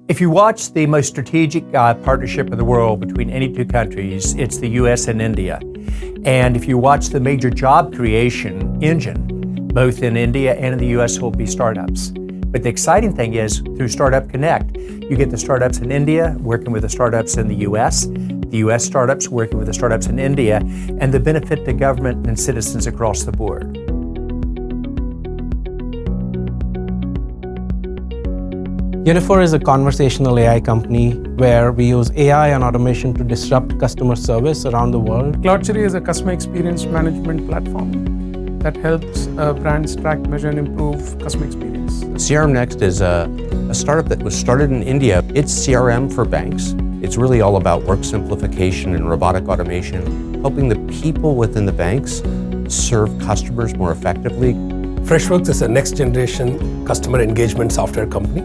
If you watch the most strategic partnership in the world between any two countries, it's the US and India. And if you watch the major job creation engine, both in India and in the US, will be startups. But the exciting thing is, through Startup Connect, you get the startups in India working with the startups in the US startups working with the startups in India, and the benefit to government and citizens across the board. Unifor is a conversational AI company where we use AI and automation to disrupt customer service around the world. Cloudcherry is a customer experience management platform that helps brands track, measure, and improve customer experience. CRM Next is a startup that was started in India. It's CRM for banks. It's really all about work simplification and robotic automation, helping the people within the banks serve customers more effectively. Freshworks is a next-generation customer engagement software company.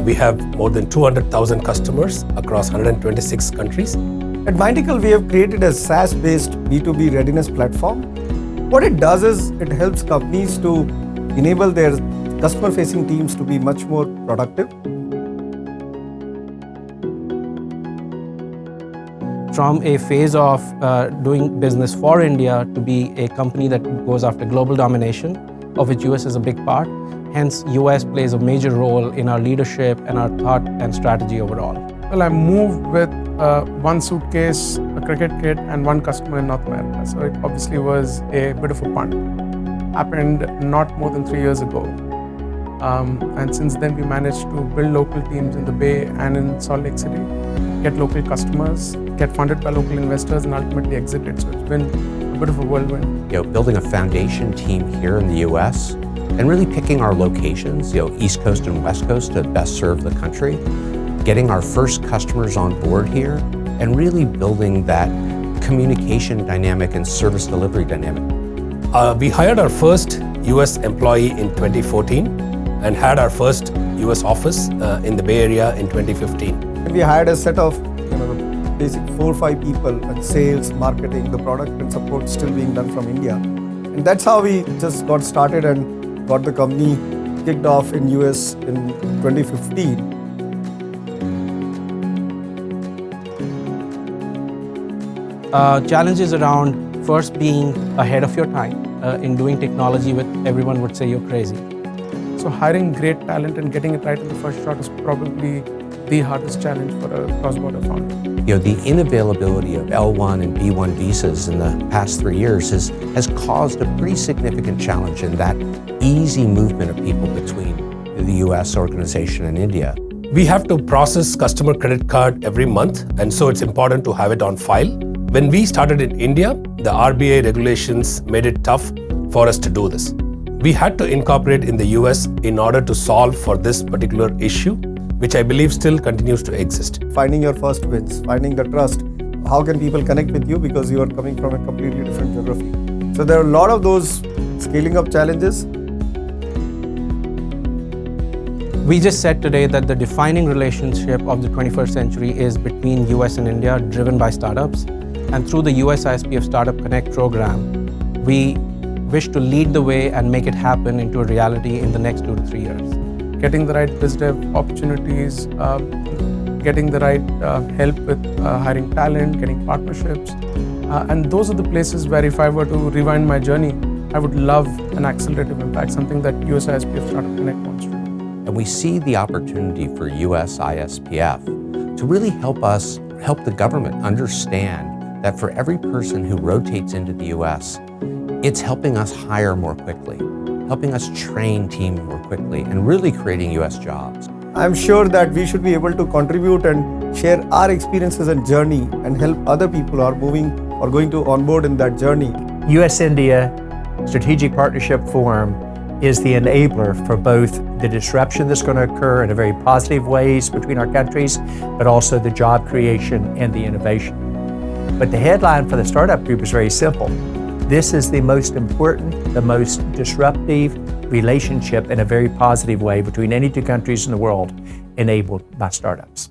We have more than 200,000 customers across 126 countries. At Vindical, we have created a SaaS-based B2B readiness platform. What it does is it helps companies to enable their customer-facing teams to be much more productive. From a phase of doing business for India to be a company that goes after global domination, of which US is a big part. Hence, US plays a major role in our leadership and our thought and strategy overall. Well, I moved with one suitcase, a cricket kit, and one customer in North America. So it obviously was a bit of a punt. Happened not more than 3 years ago. And since then, we managed to build local teams in the Bay and in Salt Lake City, get local customers, get funded by local investors, and ultimately exit it. So it's been a bit of a whirlwind. Building a foundation team here in the US and really picking our locations, East Coast and West Coast, to best serve the country, getting our first customers on board here, and really building that communication dynamic and service delivery dynamic. We hired our first US employee in 2014 and had our first US office in the Bay Area in 2015. And we hired a set of basic 4 or 5 people in sales, marketing, the product and support still being done from India. And that's how we just got started and got the company kicked off in US in 2015. Challenges around first being ahead of your time in doing technology with everyone would say you're crazy. So hiring great talent and getting it right in the first shot is probably the hardest challenge for a cross-border founder. The inavailability of L1 and B1 visas in the past 3 years has caused a pretty significant challenge in that easy movement of people between the US organization and India. We have to process customer credit card every month, and so it's important to have it on file. When we started in India, the RBI regulations made it tough for us to do this. We had to incorporate in the US in order to solve for this particular issue, which I believe still continues to exist. Finding your first wins, finding the trust. How can people connect with you because you are coming from a completely different geography? So there are a lot of those scaling up challenges. We just said today that the defining relationship of the 21st century is between US and India, driven by startups. And through the USISPF Startup Connect program, we wish to lead the way and make it happen into a reality in the next 2 to 3 years. Getting the right biz dev opportunities, getting the right help with hiring talent, getting partnerships. And those are the places where if I were to rewind my journey, I would love an accelerative impact, something that USISPF Startup Connect wants to do. And we see the opportunity for USISPF to really help the government understand that for every person who rotates into the US, it's helping us hire more quickly, helping us train teams more quickly, and really creating US jobs. I'm sure that we should be able to contribute and share our experiences and journey and help other people who are moving or going to onboard in that journey. US-India Strategic Partnership Forum is the enabler for both the disruption that's going to occur in a very positive ways between our countries, but also the job creation and the innovation. But the headline for the startup group is very simple. This is the most important, the most disruptive relationship in a very positive way between any two countries in the world enabled by startups.